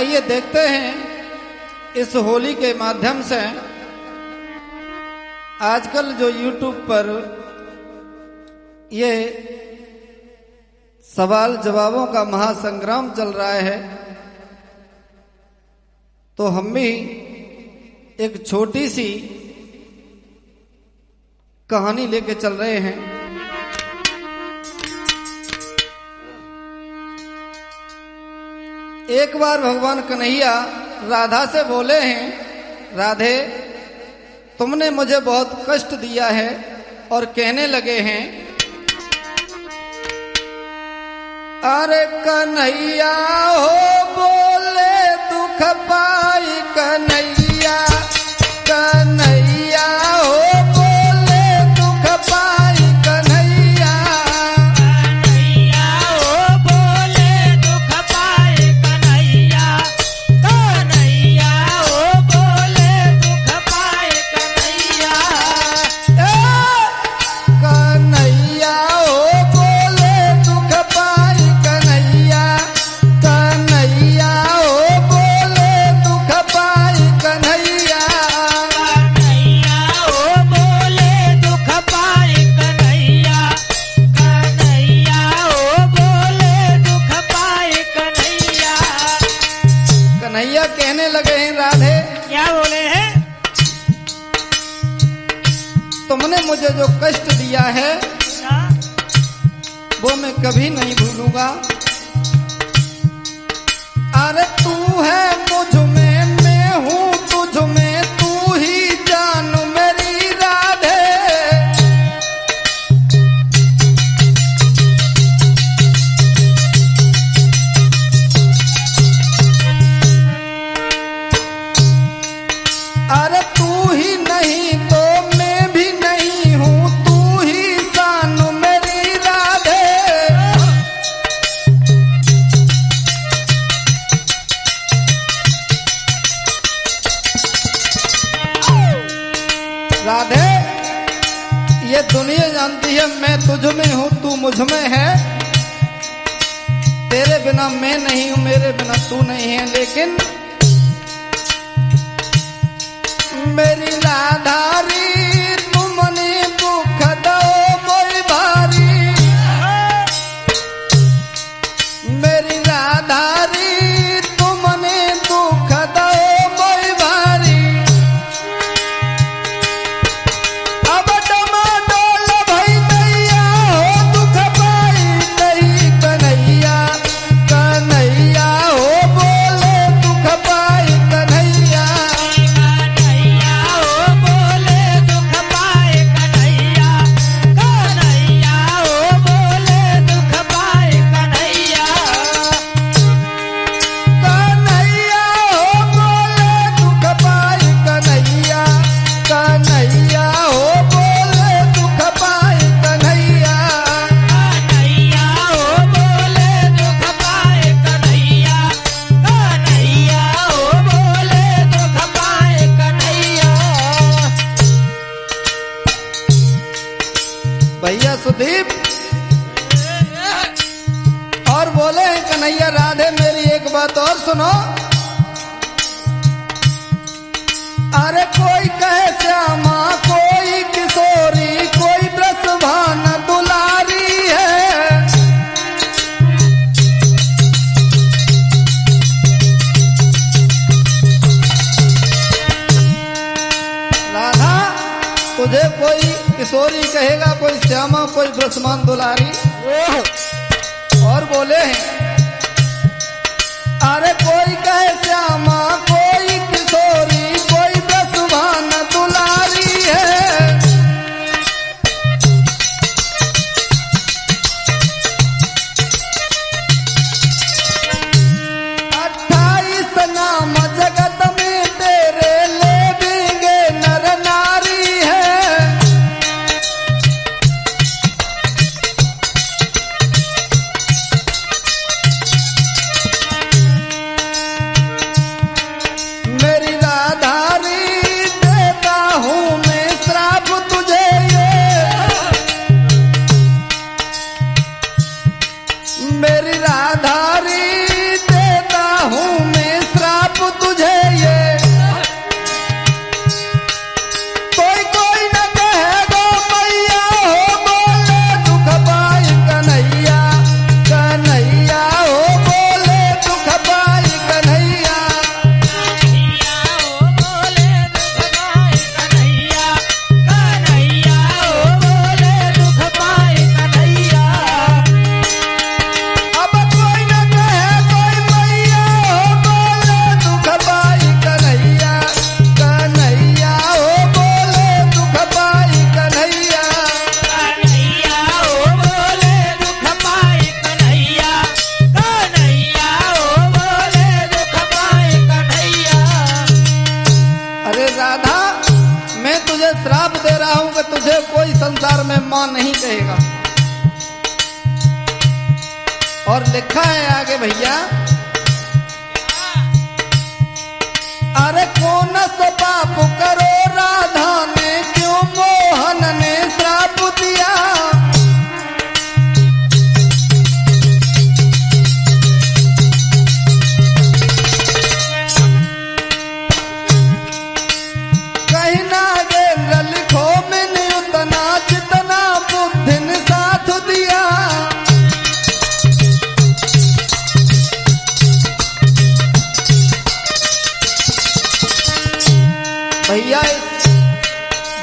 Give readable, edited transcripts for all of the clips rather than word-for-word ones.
आइए देखते हैं इस होली के माध्यम से आजकल जो YouTube पर ये सवाल जवाबों का महासंग्राम चल रहा है, तो हम भी एक छोटी सी कहानी लेके चल रहे हैं। एक बार भगवान कन्हैया राधा से बोले हैं, राधे तुमने मुझे बहुत कष्ट दिया है, और कहने लगे हैं, अरे कन्हैया हो बोले दुख पाई कन्हैया, कन्हैया हो बोले दुख पाई कन्हैया, कन्हैया हो बोले दुख पाए कन्हैया, कन्हैया हो बोले दुख पाए कन्हैया, कन्हैया हो बोले दुख पाई कन्हैया, कन्हैया हो बोले दुख पाई कन्हैया, कन्हैया हो बोले दुख पाए कन्हैया, कन्हैया हो बोले दुख पाए कन्हैया। कन्हैया कहने लगे हैं, राधे क्या बोले हैं? तुमने मुझे जो कष्ट दिया है वो मैं कभी नहीं भूलूंगा। अरे तू है मुझ में, मैं हूँ तुझ में, तू ही जान मेरी राधे। अरे तू ही नहीं तो मैं भी नहीं हूँ, तू ही जान मेरी राधे। राधे ये दुनिया जानती है मैं तुझ में हूँ, तू मुझ में है। तेरे बिना मैं नहीं हूँ, मेरे बिना तू नहीं है, लेकिन मेरी राधारी तुमने दुख दो मोई भारी, मेरी राधारी तुमने दुख दो मोई भारी। अब डमाडोल भई दैया हो दुख पाई नहीं कन्हैया, कन्हैया हो बोले दुख पाई कन्हैया, कन्हैया हो बोले दुख पाए कन्हैया, कन्हैया हो बोले दुख पाए कन्हैया, कन्हैया हो बोले दुख पाई कन्हैया, कन्हैया हो बोले दुख पाई कन्हैया। कन्हैया हो बोले दुख पाए कन्हैया, कन्हैया हो बोले दुख पाए कन्हैया। भैया सुदीप और बोले हैं, कन्हैया राधे मेरी एक बात और सुनो। अरे कोई कहे श्यामा, कोई किशोरी, कोई ब्रजभान दुलारी है। राधा तुझे कोई किशोरी कहेगा, कोई श्यामा, कोई ब्रजभान दुलारी। और बोले हैं, अरे कोई कहे श्यामा, कोई किशोरी, कोई ब्रजभान दुलारी है। अट्ठाईस नाम जगत में तेरे लेंगे नर नारी है। कि तुझे कोई संसार में मां नहीं कहेगा। और लिखा है आगे भैया, अरे कौन सा पाप करो राधा ने, क्यों मोहन ने श्राप दिया। कहीं नागेंद्र लिखो मैंने उतना, जितना बुद्धि ने साथ दिया। भैया इस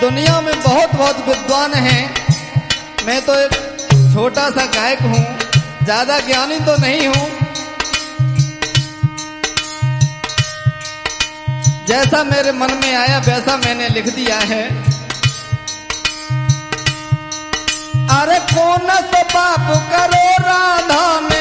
दुनिया में बहुत बहुत विद्वान हैं, मैं तो एक छोटा सा गायक हूँ, ज्यादा ज्ञानी तो नहीं हूँ। जैसा मेरे मन में आया वैसा मैंने लिख दिया है। अरे कौन सा पाप करो राधा ने,